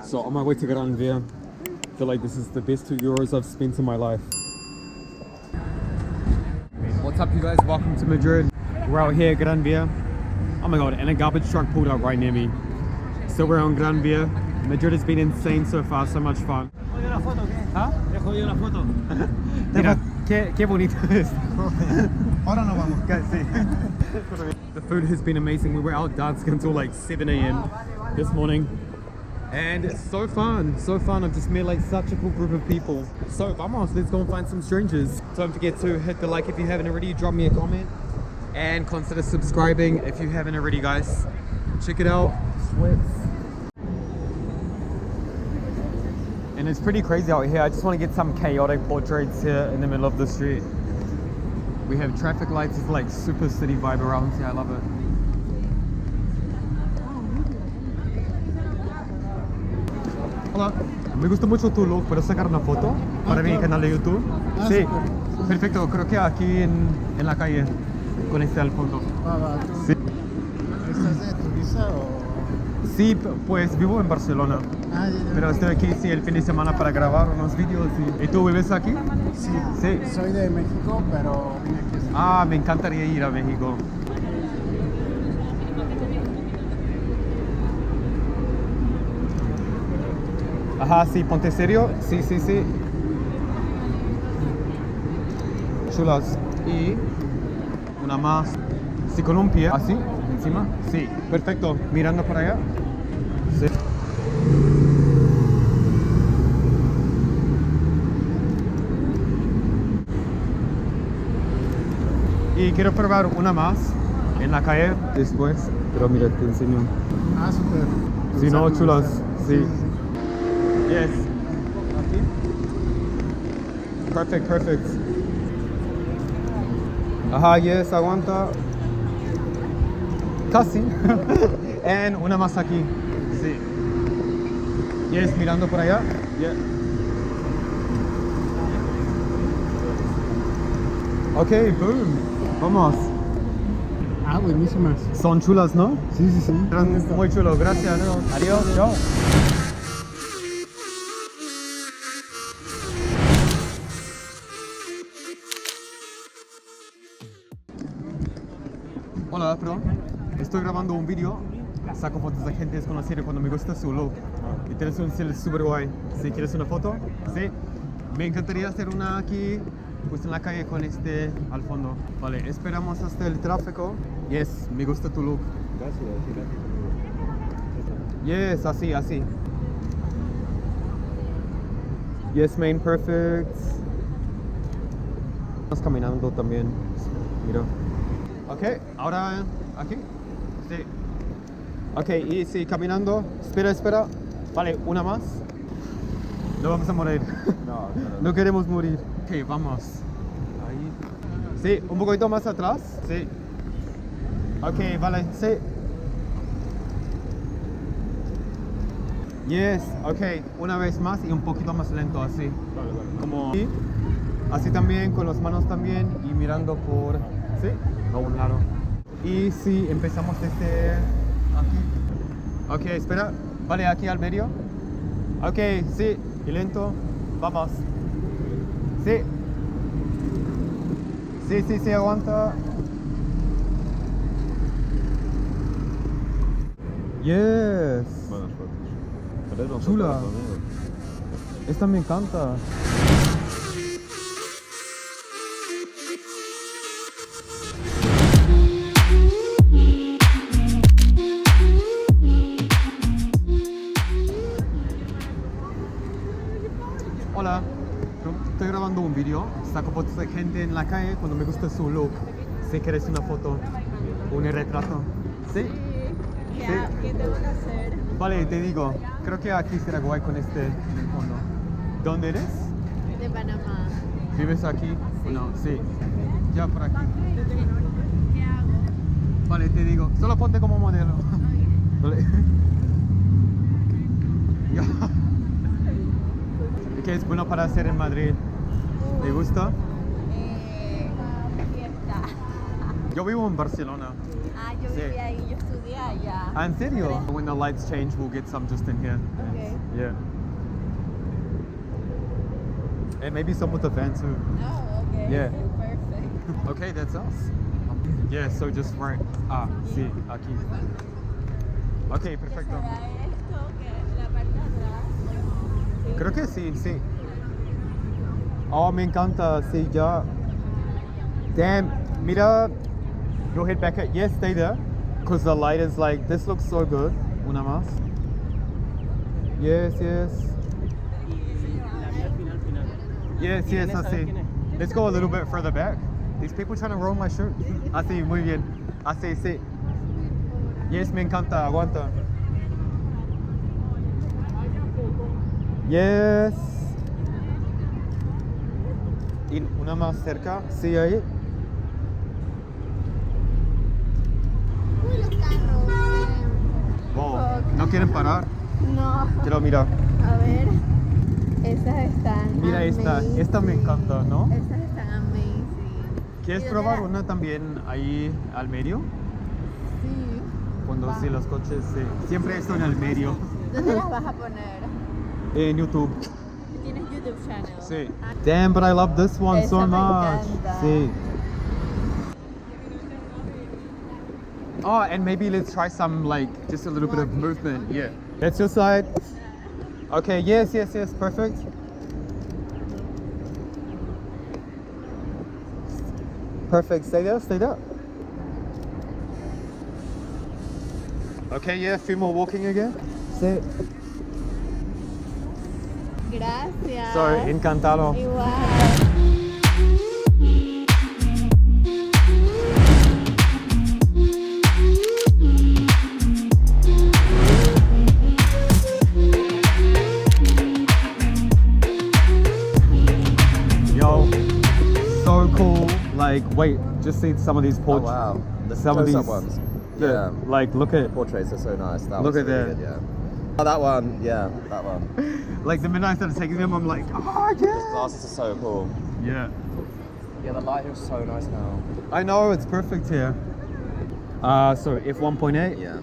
So on my way to Gran Via, I feel like this is the best €2 I've spent in my life. What's up, you guys? Welcome to Madrid. We're out here at Gran Via. Oh my god, and a garbage truck pulled up right near me. So we're on Gran Via. Madrid has been insane so far, so much fun. ¿Ah? Te jodió la foto. Mira, qué bonito es. Ahora nos vamos. Sí. The food has been amazing. We were out dancing until like 7 a.m. this morning. And it's so fun, so fun. I've just met like such a cool group of people. So vamos, let's go and find some strangers. Don't forget to hit the like if you haven't already, drop me a comment. And consider subscribing if you haven't already, guys. Check it out. Sweats. And it's pretty crazy out here. I just want to get some chaotic portraits here in the middle of the street. We have traffic lights. It's like super city vibe around here. I love it. Hola. Me gusta mucho tu look. ¿Puedo sacar una foto para mi canal de YouTube? Sí. Perfecto. Creo que aquí en la calle con este al fondo. Sí. ¿Estás de turista o...? Sí, pues vivo en Barcelona. Pero estoy aquí el fin de semana para grabar unos vídeos. ¿Y tú vives aquí? Sí. Sí. Soy de México, pero vine aquí. Ah, me encantaría ir a México. Ajá, sí, ponte serio. Sí, sí, sí. Chulas. Y una más. Sí, con un pie. ¿Así? ¿Encima? Sí. Perfecto. Mirando para allá. Sí. Y quiero probar una más en la calle después. Pero mira, te enseño. Ah, súper. Si no, chulas. Sí. Yes. Perfect, perfect. Ajá, yes, aguanta. Casi. And una más aquí. Sí. Yes, mirando por allá. Yeah. Ok, boom. Vamos. Ah, buenísimas. Son chulas, ¿no? Sí, sí, sí. Muy chulo, gracias. Adiós, chao. Hola, perdón. Estoy grabando un vídeo. Saco fotos de gente desconocida cuando me gusta su look. Y tienes un estilo súper guay. Si quieres una foto, sí. Me encantaría hacer una aquí, pues en la calle con este al fondo. Vale, esperamos hasta el tráfico. Yes, me gusta tu look. Yes, así, así. Yes, main perfect. Estamos caminando también. Mira. Ok, ahora aquí. Sí. Ok, y sí, caminando. Espera, espera. Vale, una más. No vamos a morir. No queremos morir. Ok, vamos. Ahí. Sí, un poquito más atrás. Sí. Ok, vale, sí. Yes, ok. Una vez más y un poquito más lento, así. Como así. Así también, con las manos también. Y mirando por... Sí, a un lado. Y sí, empezamos desde aquí. Ok, espera. Vale, aquí al medio. Ok, sí. Y lento. Vamos. Sí. Sí, sí, sí, aguanta. Yes. Buenas fotos. Chula. Esta me encanta. Hola, estoy grabando un vídeo, saco fotos de gente en la calle cuando me gusta su look. Si quieres una foto, un retrato. ¿Sí? ¿Qué tengo que hacer? Vale, te digo, creo que aquí será guay con este en el fondo. ¿Dónde eres? De Panamá. ¿Vives aquí? Sí. No, sí. Ya por aquí. ¿Qué hago? Vale, te digo, solo ponte como modelo. Vale. Ya. ¿Qué es bueno para hacer en Madrid? ¿Te gusta? Fiesta. Yo vivo en Barcelona. Ah, yo Sí. vivía ahí, yo estudié allá. Ah, ¿en serio? When the lights change, we'll get some just in here. Okay. Yeah. And maybe some with the van too. Oh, okay. Yeah. Perfect. Okay, that's us. Yeah, so just right. Ah, sí, aquí. Okay, perfecto. ¿Será esto que la parte de atrás? Creo que sí, sí. Oh, me encanta, sí, ya. Damn, mira. You'll hit back at. Yes, stay there. Because the light is like, this looks so good. Una más. Yes, yes. Yes, yes, así. Let's go a little bit further back. These people trying to roll my shirt. Así, muy bien. Así, sí. Yes, me encanta, aguanta. Yes. Y una más cerca, sí, ahí. Uy, los carros. Wow. ¿No quieren parar? No. Quiero mirar. A ver. Esas están. Mira esta me amazing. encanta, ¿no? Estas están amazing. ¿Quieres ¿Y dónde probar la- una también ahí al medio? Sí. Cuando Va. sí los coches, sí. Siempre estoy en el medio. ¿Dónde las vas a poner? En YouTube. ¿Tienes YouTube channel? Sí. Damn, but I love this one so Esa me much. encanta. Sí. Oh, and maybe let's try some like just a little bit of movement. Yeah. That's your side. Okay. Yes. Yes. Yes. Perfect. Perfect. Stay there. Stay there. Okay. Yeah. A few more walking again. Sí. Gracias. Sorry. Encantado. Igual. Yo, so cool. Like, wait, just see some of these Oh portraits. wow, the Some of close-up these- ones. Yeah. Yeah, Like, look at, portraits are so nice. That Look one's at really that. Good, yeah. Oh, that one. Yeah, that one. like the minute I started taking them, I'm like, oh yeah. Glasses are so cool. Yeah. Yeah, the light here is so nice now. I know, it's perfect here. So f1.8, Yeah.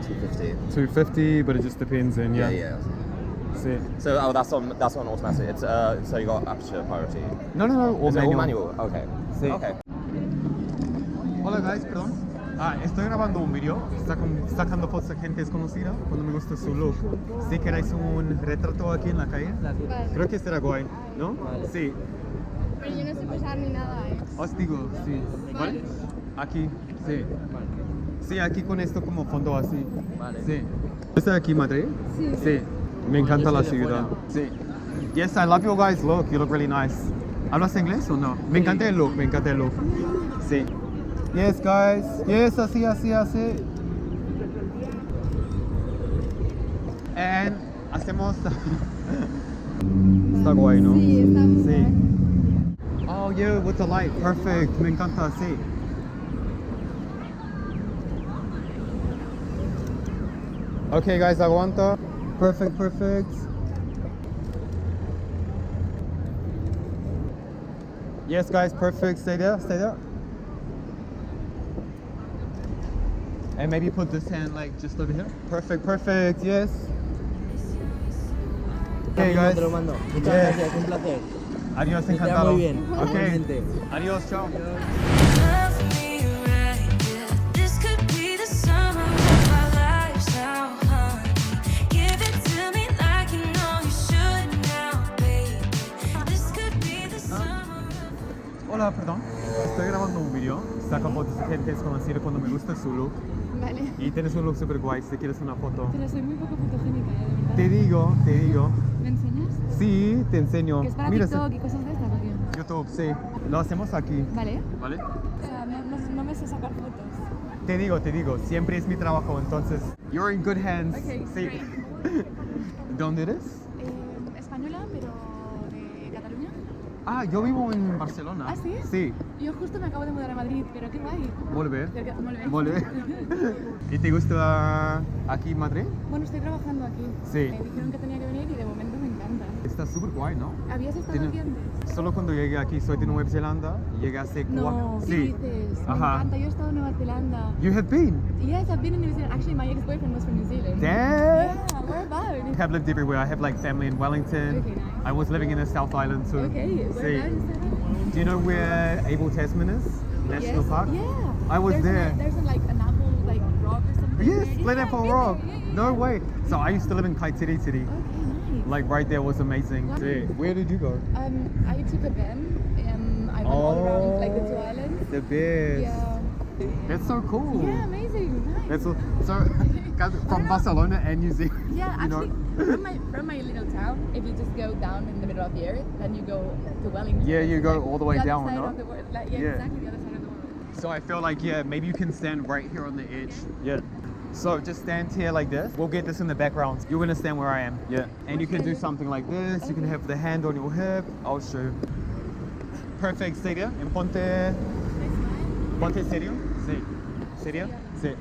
250. 250, but it just depends. And Yeah, yeah. See. So that's on automatic. It's so you got aperture priority. No, all Is it manual. all manual? Okay. Sí. Okay. Hola guys, perdón. Estoy grabando un video, sacando fotos a gente desconocida cuando me gusta su look. Si queréis un retrato aquí en la calle, creo que será guay, ¿no? Sí. Pero yo no sé posar ni nada, Os digo, sí. ¿Vale? Aquí, sí. Sí, aquí con esto como fondo así. Vale. Sí. ¿Estás aquí en Madrid? Sí. Sí. Me encanta la ciudad. Sí. Yes, I love your guys' look. You look really nice. ¿Hablas inglés o no? Me encanta el look, me encanta el look. Sí. Yes, guys. Yes, así. And hacemos... Está guay, ¿no? Sí, está muy Sí. guay. Oh, yeah, with the light. Perfect. Me encanta, sí. Okay, guys, aguanta. Perfect. Yes, guys, perfect. Stay there. And maybe put this hand like just over here. Perfect. Yes. Okay, guys. Te lo mando. Muchas Yes. gracias, un placer. Adiós, Que te vaya encantado. muy bien. Okay. Igualmente. Adiós, chao. Love me right, yeah. This could be the summer of our lives now, honey. Give it to me like you know you should now, baby. This could be the summer of Hola, perdón. Estoy grabando un video. Saco fotos de gente desconocida cuando me gusta su look. Vale, Y tienes un look super guay si quieres una foto. pero soy muy poco fotogénica, de verdad. Te digo. ¿Me enseñas? Sí, te enseño. Que es para Mira, TikTok y cosas de estas, ¿o qué? YouTube, sí. Lo hacemos aquí. Vale. ¿Vale? O sea, no me sé sacar fotos. Te digo. Siempre es mi trabajo, entonces. You're in good hands. Okay, sí. ¿Dónde eres? Española, pero de Cataluña. Ah, yo vivo en Barcelona. ¿Ah, sí? Sí. Yo justo me acabo de mudar a Madrid, pero qué guay. Volver. Molt bé. Volver. ¿Y te gusta aquí en Madrid? Bueno, estoy trabajando aquí. Sí. Me dijeron que tenía que venir y de momento me encanta. Está súper guay, ¿no? ¿Habías estado Tiene- aquí antes? Solo cuando llegué aquí, soy de Nueva Zelanda, llegué hace No, ¿qué Sí. dices? Me Ajá. encanta, yo he estado en Nueva Zelanda. You have been? Yes, I've been in New Zealand. Actually, my ex-boyfriend was from New Zealand. Damn! Yeah, where about? I have lived everywhere. I have like family in Wellington. Okay, nice. I was living in the South Island too. Okay, where Sí. about is that? Do you know where Abel Tasman is? National Yes, Park? Yeah. I was there. There's like an apple like rock or something. Yes, there. Pineapple Yeah, Rock. yeah, yeah, No yeah. way. So I used to live in Kaitiri City. Okay, nice. Like right there was amazing. Wow. Sí. Where did you go? I took a van and I went all around like the two islands. The best. Yeah. That's so cool. Yeah, amazing. Nice. That's so from Barcelona and New Zealand. Yeah, you know? actually, from my little town, if you just go down in the middle of the earth, then you go to Wellington. Yeah, you It's go like all the way other down, side no? of the world. Like, yeah, Yeah. exactly the other side of the world. So I feel like, yeah, maybe you can stand right here on the edge. Yeah. So just stand here like this. We'll get this in the background. You're gonna stand where I am. Yeah. And you can do something like this. You can have the hand on your hip. I'll show you. Perfect. Stay there. And ponte serio. Sí. Serio. Sí.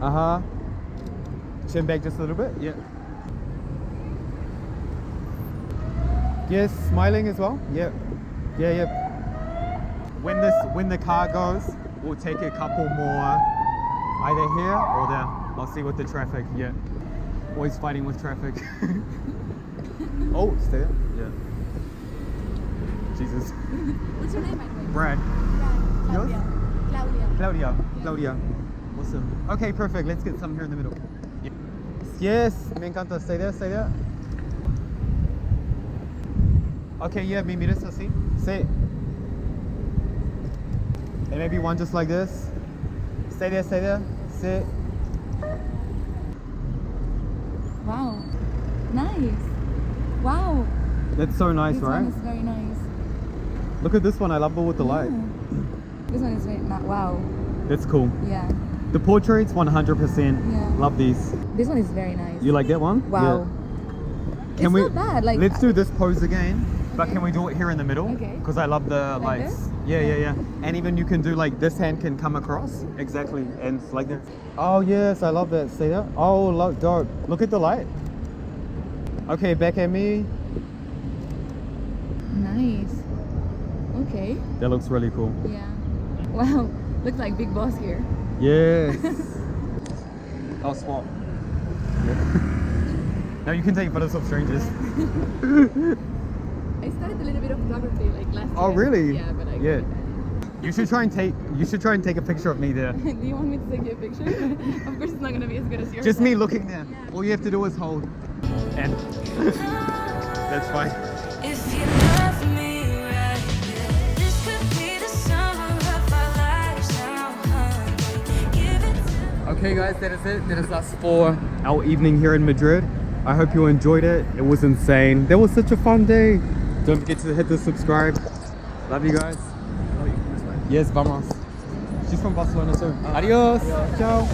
Uh-huh. Chin back just a little bit. Yeah. Yes, smiling as well. Yeah. Yeah, yeah. When the car goes, we'll take a couple more either here or there. I'll see with the traffic. Yeah. Always fighting with traffic. Oh, stay there. Yeah. Jesus. What's your name, by the way? Brad. Brad. Yours? Claudia. Claudia. Awesome. Okay, perfect. Let's get some here in the middle. Yeah. Yes, me encanta. Stay there, stay there. Okay, yeah, me miras así. Sí. And maybe one just like this. Stay there, stay there. Sit. Wow. Nice. Wow. That's so nice, This right? one is very nice. Look at this one. I love it with the light. This one is very wow. That's cool. Yeah. The portraits, 100%. Yeah. Love these. This one is very nice. You like that one? Wow. Yeah. It's not bad. Like Let's do this pose again. But can we do it here in the middle? Okay. Because I love the Like lights. this? Yeah. And even you can do like this hand can come across. Exactly. And it's like this. Oh yes, I love that. See that? Oh, look, dope. Look at the light. Okay, back at me. nice. Okay. That looks really cool. Yeah. Wow. Looks like Big Boss here. Yes. I'll swap. Now you can take photos of strangers. I started a little bit of photography like last Oh year. really? Yeah, but I Yeah. quit. You should try and take a picture of me there. Do you want me to take you a picture? Of course, it's not gonna be as good as yours. Just me but- looking there. All you have to do is hold. And that's fine. If you love me right, yeah, this could be the summer of our lives now, honey. Give it to Okay guys, that is it. That is us for our evening here in Madrid. I hope you enjoyed it. It was insane. That was such a fun day. Don't forget to hit the subscribe. Love you guys. Yes, vamos. She's from Barcelona too. Adios. Ciao.